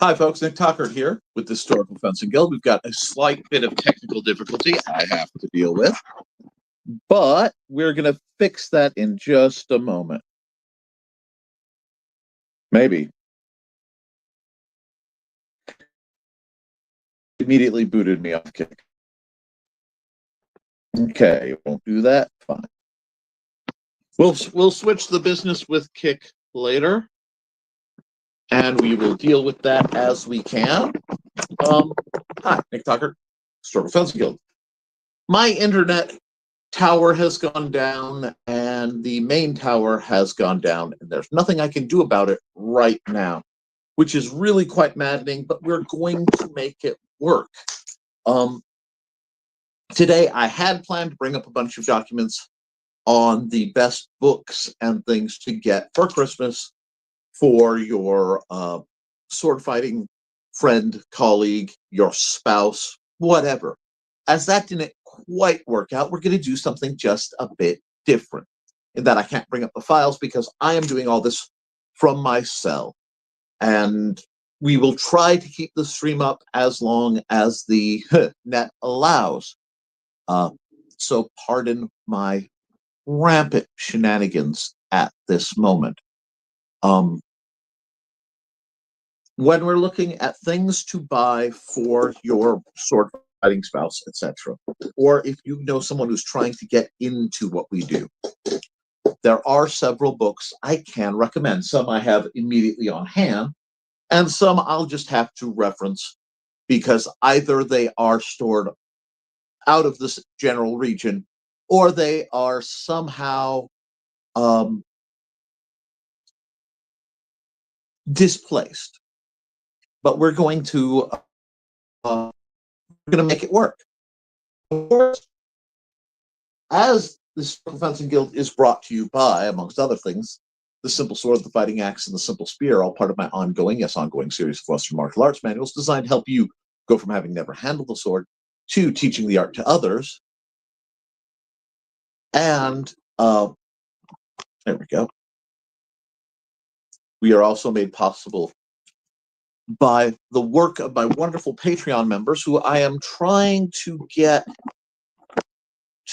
Hi, folks. Nick Tuckert here with the Historical Fencing Guild. We've got a slight bit of technical difficulty I have to deal with, but we're going to fix that in just a moment. Maybe. Immediately booted me off Kick. Okay, won't do that. Fine. We'll switch the business with Kick later, and we will deal with that as we can. Hi, Nick Tuckert, Historical Fencing Guild. My internet tower has gone down, and the main tower has gone down, and there's nothing I can do about it right now, which is really quite maddening, but we're going to make it work. Today, I had planned to bring up a bunch of documents on the best books and things to get for Christmas for your sword fighting friend, colleague, your spouse, whatever. As that didn't quite work out, we're going to do something just a bit different in that I can't bring up the files because I am doing all this from my cell. And we will try to keep the stream up as long as the net allows. So pardon my rampant shenanigans at this moment. When we're looking at things to buy for your sword fighting spouse, etc., or if you know someone who's trying to get into what we do, there are several books I can recommend. Some I have immediately on hand, and some I'll just have to reference because either they are stored out of this general region or they are somehow displaced. But we're going to make it work. Of course, as the Historical Fencing Guild is brought to you by, amongst other things, the Simple Sword, the Fighting Axe, and the Simple Spear, all part of my ongoing series of Western martial arts manuals designed to help you go from having never handled the sword to teaching the art to others. And there we go. We are also made possible by the work of my wonderful Patreon members, who I am trying to get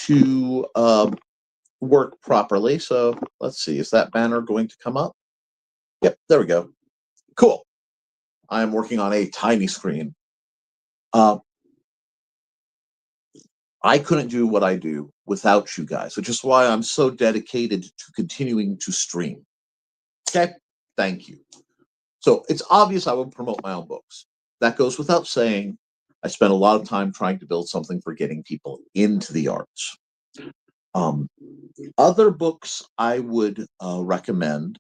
to work properly. So let's see, is that banner going to come up? Yep, there we go. Cool. I am working on a tiny screen. I couldn't do what I do without you guys, which is why I'm so dedicated to continuing to stream. Okay, thank you. So it's obvious I would promote my own books. That goes without saying. I spent a lot of time trying to build something for getting people into the arts. Other books I would recommend,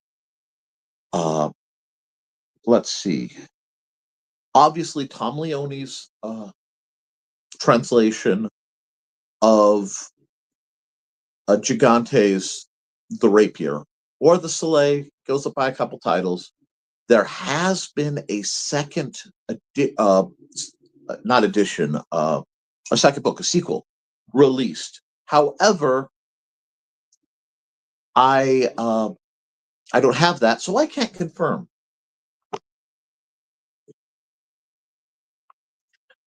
let's see. Obviously, Tom Leone's translation of Gigante's The Rapier, or The Soleil, goes up by a couple titles. There has been a second, not edition, a second book, a sequel, released. However, I don't have that, so I can't confirm.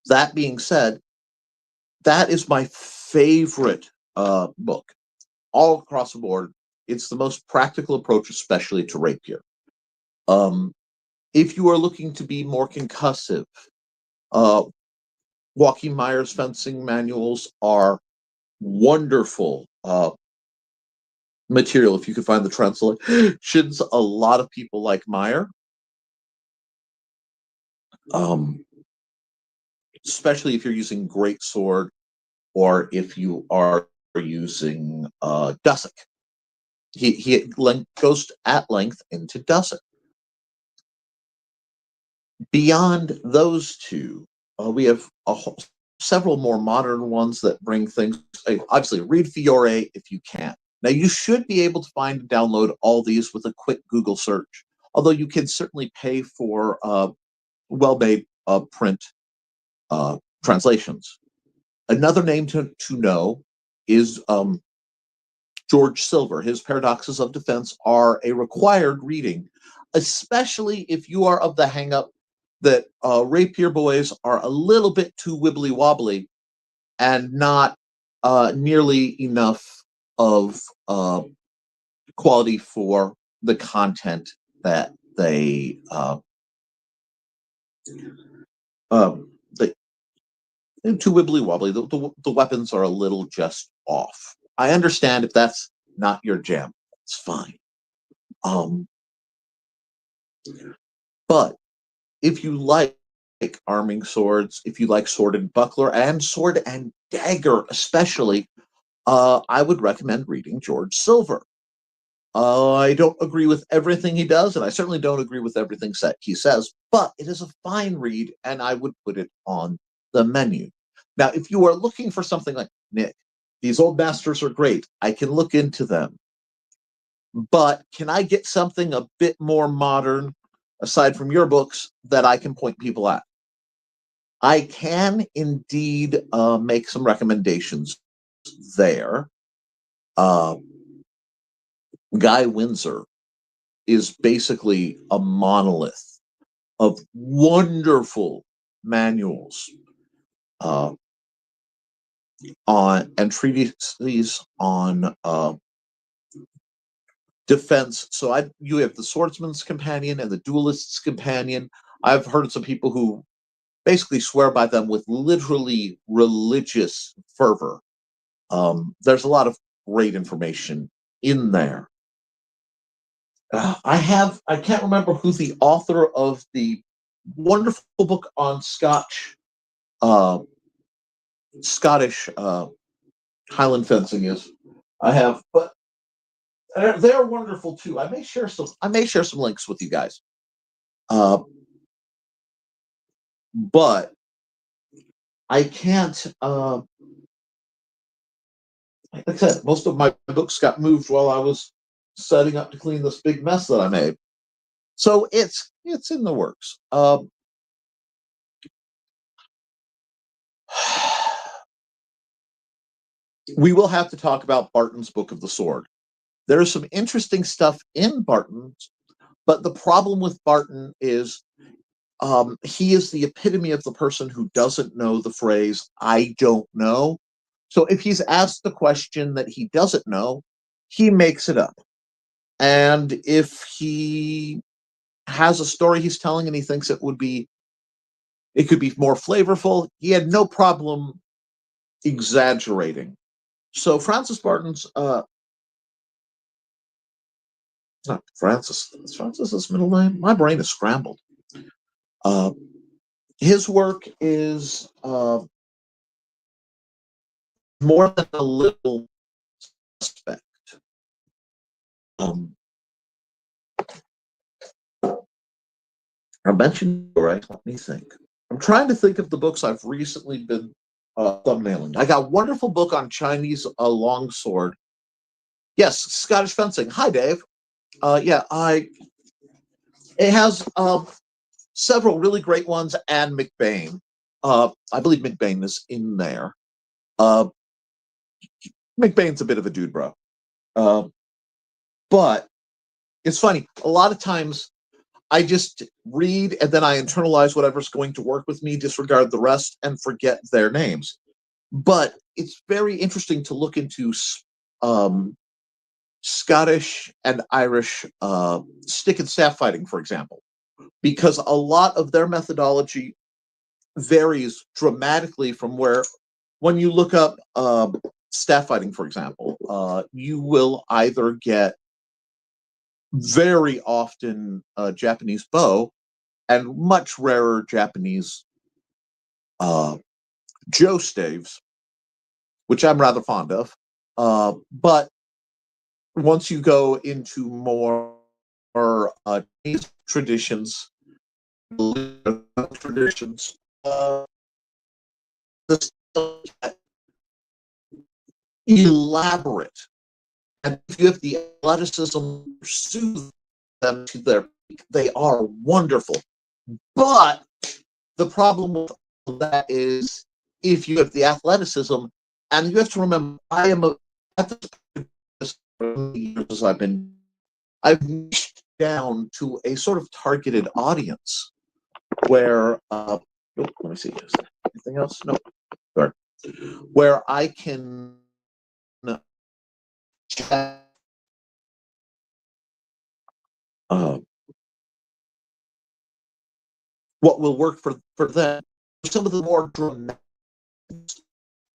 That being said, that is my favorite book, all across the board. It's the most practical approach, especially to rapier. If you are looking to be more concussive, Joachim Meyer's fencing manuals are wonderful material. If you could find the translations, a lot of people like Meyer, especially if you're using greatsword or if you are using Dussac. He goes at length into Dussac. Beyond those two, we have several more modern ones that bring things. Obviously, read Fiore if you can. Now, you should be able to find and download all these with a quick Google search, although you can certainly pay for well-made print translations. Another name to know is George Silver. His Paradoxes of Defense are a required reading, especially if you are of the hang-up that rapier boys are a little bit too wibbly wobbly and not nearly enough of quality for the content that they're too wibbly wobbly. The weapons are a little just off. I understand if that's not your jam. It's fine. But if you like arming swords, if you like sword and buckler and sword and dagger especially, I would recommend reading George Silver. I don't agree with everything he does, and I certainly don't agree with everything he says, but it is a fine read, and I would put it on the menu. Now, if you are looking for something like, Nick, these old masters are great, I can look into them, but can I get something a bit more modern, aside from your books, that I can point people at? I can indeed make some recommendations there. Guy Windsor is basically a monolith of wonderful manuals on and treatises on defense. So you have the Swordsman's Companion and the Duelist's Companion. I've heard some people who basically swear by them with literally religious fervor. There's a lot of great information in there. I can't remember who the author of the wonderful book on Scottish Highland fencing is. But they're wonderful too. I may share some links with you guys. But I can't. Like I said, most of my books got moved while I was setting up to clean this big mess that I made. So it's in the works. We will have to talk about Barton's Book of the Sword. There is some interesting stuff in Barton's, but the problem with Barton is he is the epitome of the person who doesn't know the phrase, I don't know. So if he's asked the question that he doesn't know, he makes it up. And if he has a story he's telling and he thinks it could be more flavorful, he had no problem exaggerating. So Francis Barton's not Francis. Is Francis's middle name? My brain is scrambled. His work is more than a little suspect. I mentioned, right? Let me think. I'm trying to think of the books I've recently been thumbnailing. I got a wonderful book on Chinese longsword. Yes, Scottish fencing. Hi, Dave. It has several really great ones, and McBain. I believe McBain is in there. McBain's a bit of a dude, bro. But it's funny. A lot of times I just read and then I internalize whatever's going to work with me, disregard the rest, and forget their names. But it's very interesting to look into Scottish and Irish stick and staff fighting, for example, because a lot of their methodology varies dramatically from when you look up staff fighting, for example, you will either get very often Japanese bow and much rarer Japanese Joe staves, which I'm rather fond of. But once you go into more traditions, elaborate, and if you have the athleticism to pursue them to their peak, they are wonderful. But the problem with that is if you have the athleticism, and you have to remember, I am at this years I've niched down to a sort of targeted audience. where let me see, is there anything else? No. Sorry. Where I can check what will work for them. Some of the more dramatic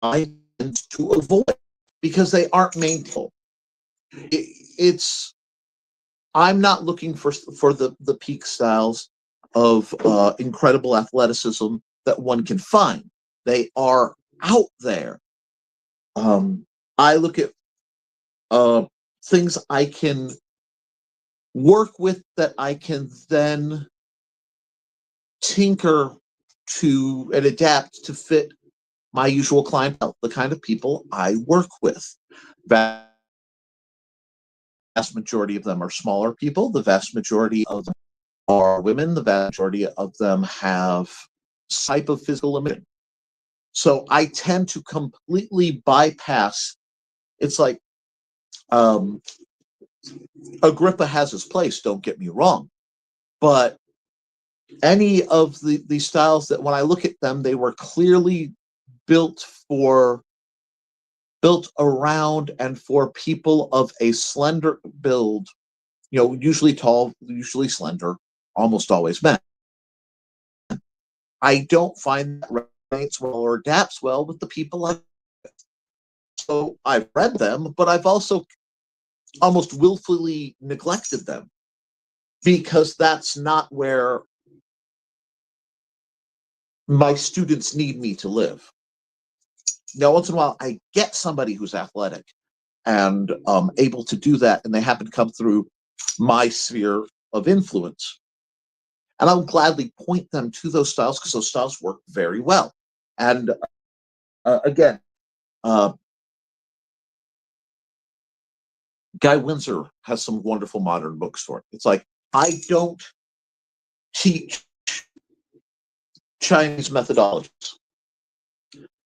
I tend to avoid because they aren't maintainable. It's I'm not looking for the peak styles of incredible athleticism that one can find. They are out there. I look at things I can work with that I can then tinker to and adapt to fit my usual clientele, the kind of people I work with. Vast majority of them are smaller people. The vast majority of them are women. The vast majority of them have type of physical limiting. So I tend to completely bypass. It's like Agrippa has his place, don't get me wrong. But any of the styles that when I look at them, they were clearly built around and for people of a slender build, usually tall, usually slender, almost always men. I don't find that resonates well or adapts well with the people I. So I've read them, but I've also almost willfully neglected them because that's not where my students need me to live. Now, once in a while, I get somebody who's athletic and able to do that, and they happen to come through my sphere of influence. And I'll gladly point them to those styles because those styles work very well. And again, Guy Windsor has some wonderful modern books for it. It's like, I don't teach Chinese methodologies.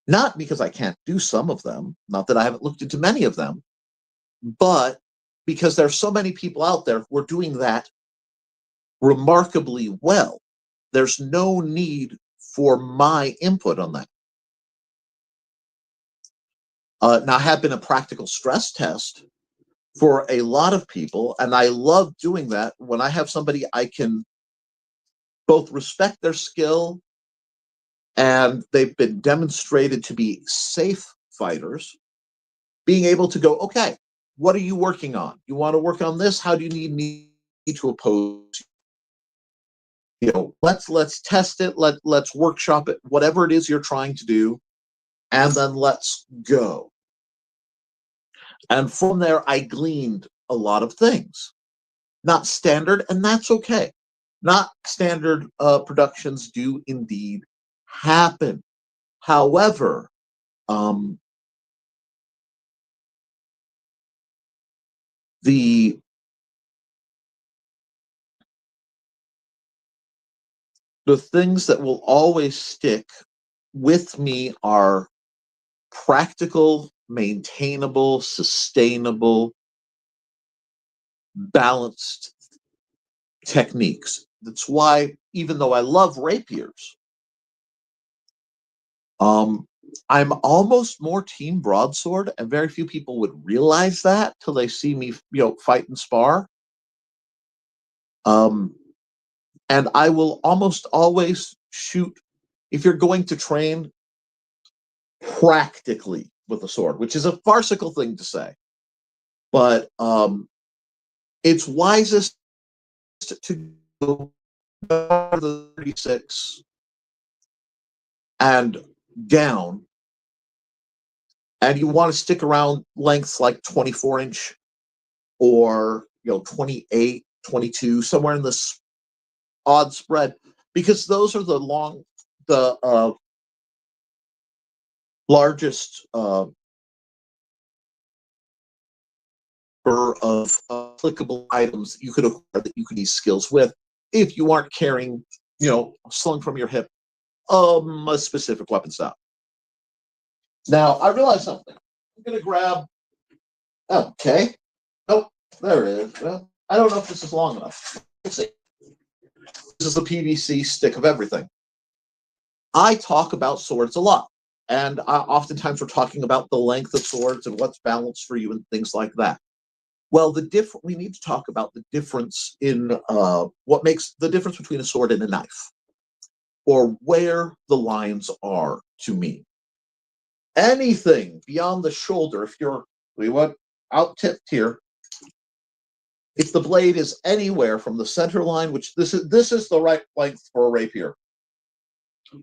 Not because I can't do some of them, not that I haven't looked into many of them, but because there's so many people out there who are doing that remarkably well. There's no need for my input on that. Now, I have been a practical stress test for a lot of people, and I love doing that when I have somebody I can both respect their skill and they've been demonstrated to be safe fighters, being able to go, okay, what are you working on? You want to work on this? How do you need me to oppose? Let's test it. Let's workshop it, whatever it is you're trying to do, and then let's go. And from there, I gleaned a lot of things. Not standard, and that's okay. Not standard productions do indeed happen. However, the things that will always stick with me are practical, maintainable, sustainable, balanced techniques. That's why, even though I love rapiers, I'm almost more team broadsword, and very few people would realize that till they see me, fight and spar. And I will almost always shoot if you're going to train practically with a sword, which is a farcical thing to say, but it's wisest to go the 36 and down, and you want to stick around lengths like 24-inch or 28, 22, somewhere in this odd spread, because those are the largest of applicable items that you could acquire that you could use skills with if you aren't carrying, slung from your hip, a specific weapon style. Now, I realize something. I'm going to grab. Okay. Nope. There it is. Well, I don't know if this is long enough. Let's see. This is a PVC stick of everything. I talk about swords a lot, and oftentimes we're talking about the length of swords and what's balanced for you and things like that. Well, we need to talk about the difference in what makes the difference between a sword and a knife, or where the lines are to me. Anything beyond the shoulder, if you're out tipped here, if the blade is anywhere from the center line, which this is the right length for a rapier.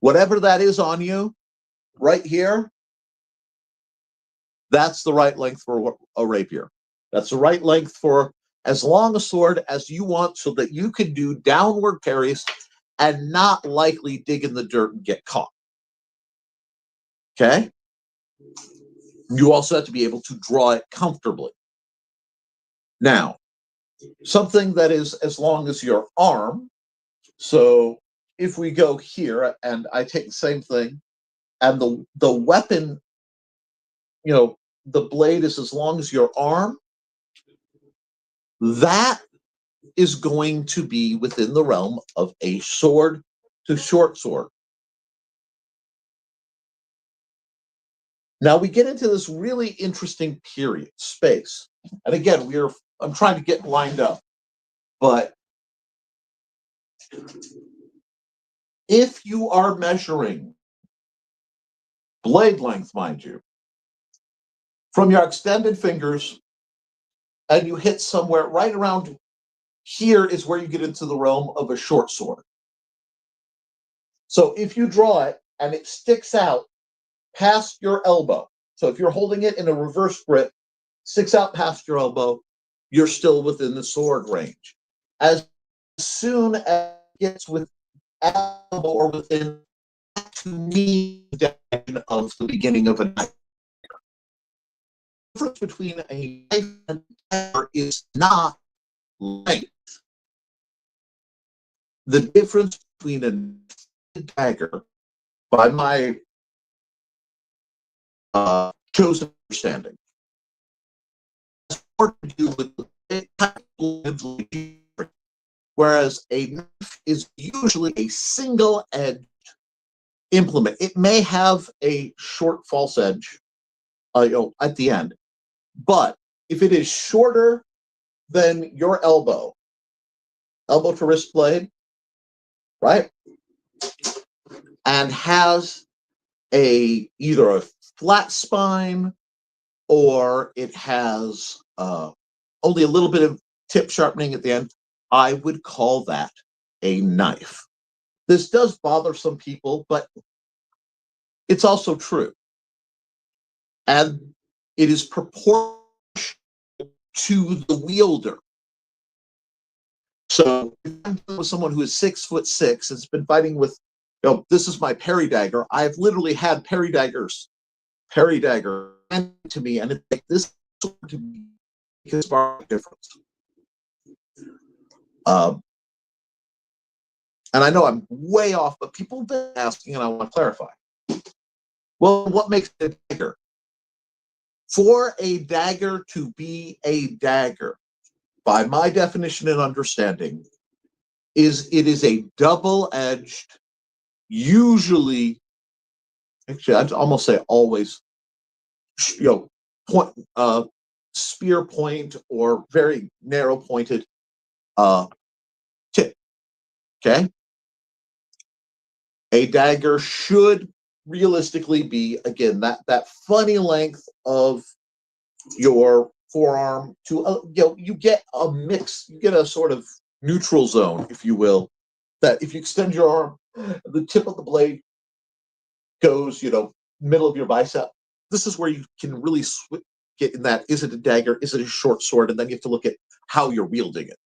Whatever that is on you, right here, that's the right length for a rapier. That's the right length for as long a sword as you want, so that you can do downward parries and not likely dig in the dirt and get caught. Okay? You also have to be able to draw it comfortably. Now, something that is as long as your arm. So if we go here and I take the same thing, and the weapon, the blade is as long as your arm, that is going to be within the realm of a sword to short sword. Now we get into this really interesting period, space. And again, I'm trying to get lined up. But if you are measuring blade length, mind you, from your extended fingers, and you hit somewhere right around here is where you get into the realm of a short sword. So if you draw it and it sticks out past your elbow, so if you're holding it in a reverse grip, sticks out past your elbow, you're still within the sword range. As soon as it gets with elbow or within, to me, of the beginning of a knife. The difference between a knife and a dagger is not length. The difference between a dagger, by my chosen understanding, has more to do with the whereas a knife is usually a single-edged implement. It may have a short false edge at the end, but if it is shorter than your elbow to wrist blade, right, and has either a flat spine or it has only a little bit of tip sharpening at the end, I would call that a knife. This does bother some people, but it's also true. And it is proportional to the wielder. So if I'm dealing with someone who is 6'6" and has been fighting with, this is my parry dagger. I've literally had parry dagger to me, and it's like this to me because of our difference. And I know I'm way off, but people have been asking, and I want to clarify. Well, what makes it a dagger? For a dagger to be a dagger, by my definition and understanding, it is a double-edged, usually, actually, I'd almost say always, point, spear point or very narrow pointed tip. Okay, a dagger should realistically be, again, that funny length of your forearm to you get a mix, you get a sort of neutral zone, if you will, that if you extend your arm, the tip of the blade goes, middle of your bicep. This is where you can really get in that, is it a dagger, is it a short sword, and then you have to look at how you're wielding it.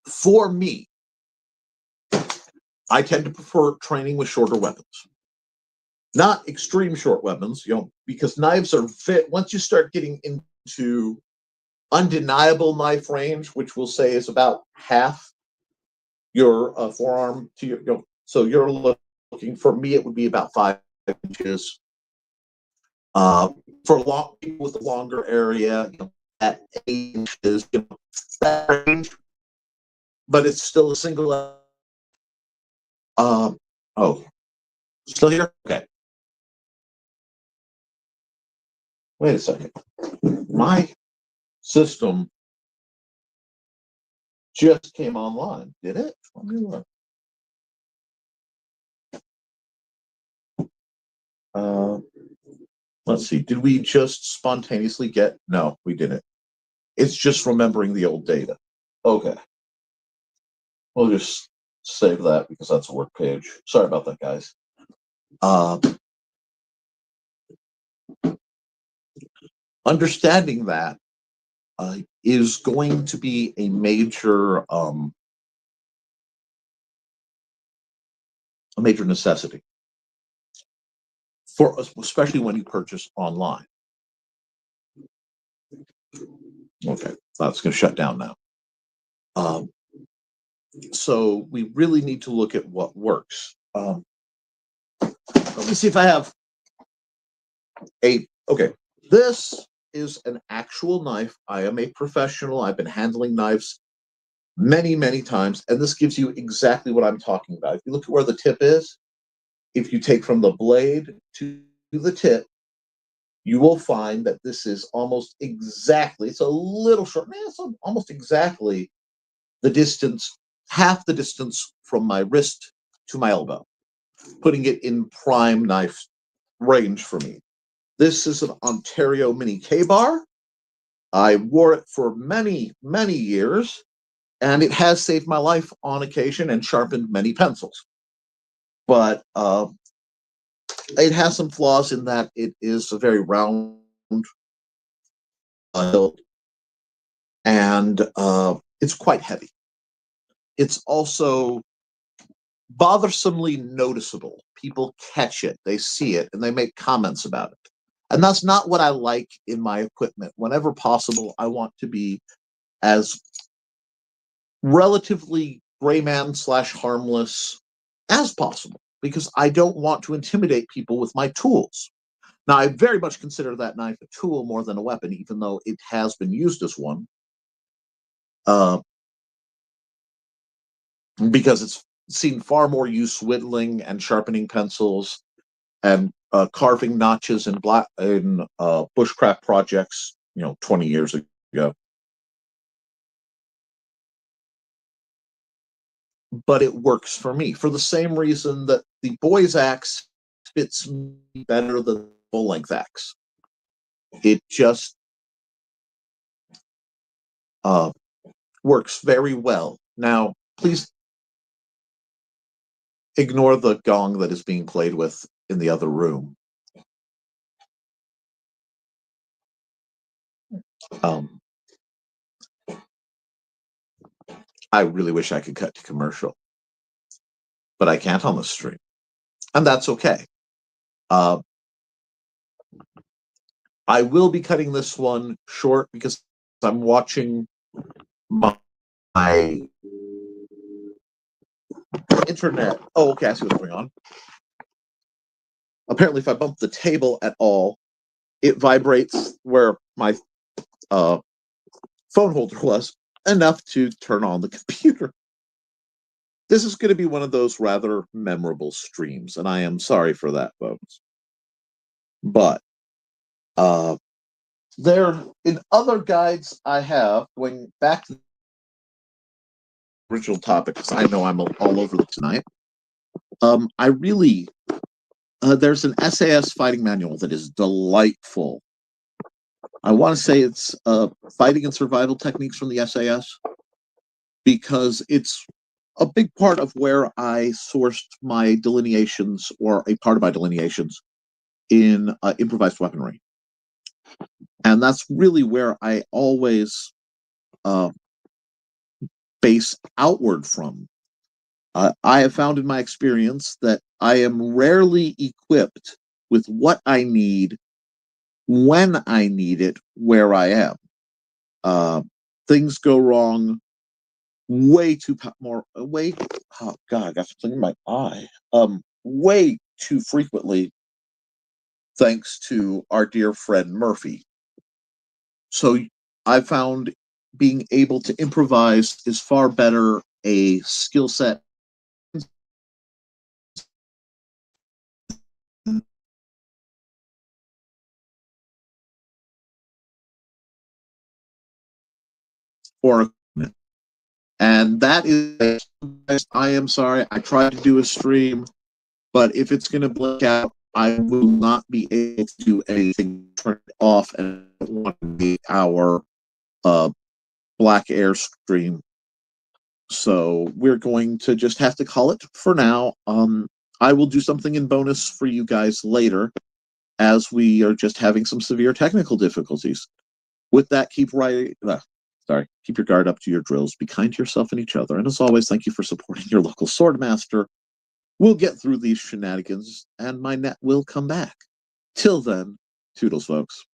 For me, I tend to prefer training with shorter weapons. Not extreme short weapons, because knives are fit. Once you start getting into undeniable knife range, which we'll say is about half your forearm to your, so you're looking, for me, it would be about 5 inches. For long people with a longer area, at 8 inches, that range, but it's still a single. Oh, still here? Okay. Wait a second. My system just came online, did it? Let me look. Let's see. Did we just spontaneously get? No, we didn't. It's just remembering the old data. Okay. We'll just save that because that's a work page. Sorry about that, guys. Understanding that is going to be a major necessity for us, especially when you purchase online. Okay, that's going to shut down now. So we really need to look at what works. Let me see if I have okay. This is an actual knife. I am a professional. I've been handling knives many, many times, and this gives you exactly what I'm talking about. If you look at where the tip is, if you take from the blade to the tip, you will find that this is almost exactly, it's a little short, it's almost exactly the distance, half the distance from my wrist to my elbow, putting it in prime knife range for me. This is an Ontario Mini K-Bar. I wore it for many, many years, and it has saved my life on occasion and sharpened many pencils. But it has some flaws in that it is a very round hilt, and it's quite heavy. It's also bothersomely noticeable. People catch it, they see it, and they make comments about it. And that's not what I like in my equipment. Whenever possible, I want to be as relatively gray man / harmless as possible, because I don't want to intimidate people with my tools. Now, I very much consider that knife a tool more than a weapon, even though it has been used as one, because it's seen far more use whittling and sharpening pencils and carving notches in bushcraft projects, 20 years ago. But it works for me for the same reason that the boy's axe fits me better than the full-length axe. It just works very well. Now, please ignore the gong that is being played with in the other room. I really wish I could cut to commercial, but I can't on the stream, and that's okay. I will be cutting this one short because I'm watching my internet. Oh, okay, I see what's going on. Apparently, if I bump the table at all, it vibrates where my phone holder was, enough to turn on the computer. This is going to be one of those rather memorable streams, and I am sorry for that, folks. But there, in other guides I have, going back to the original topic, because I know I'm all over it tonight, I really, there's an SAS fighting manual that is delightful. I want to say it's Fighting and Survival Techniques from the SAS, because it's a big part of where I sourced my delineations, or a part of my delineations, in improvised weaponry. And that's really where I always base outward from. I have found in my experience that I am rarely equipped with what I need when I need it where I am. Things go wrong way too more, oh God, I got something in my eye. Way too frequently, thanks to our dear friend Murphy. So I found being able to improvise is far better a skill set or and that is, I am sorry, I tried to do a stream, but if it's going to black out, I will not be able to do anything. Turn it off, and I don't want to be our Black Air stream. So we're going to just have to call it for now. I will do something in bonus for you guys later, as we are just having some severe technical difficulties. With that, keep your guard up to your drills. Be kind to yourself and each other. And as always, thank you for supporting your local swordmaster. We'll get through these shenanigans, and my net will come back. Till then, toodles, folks.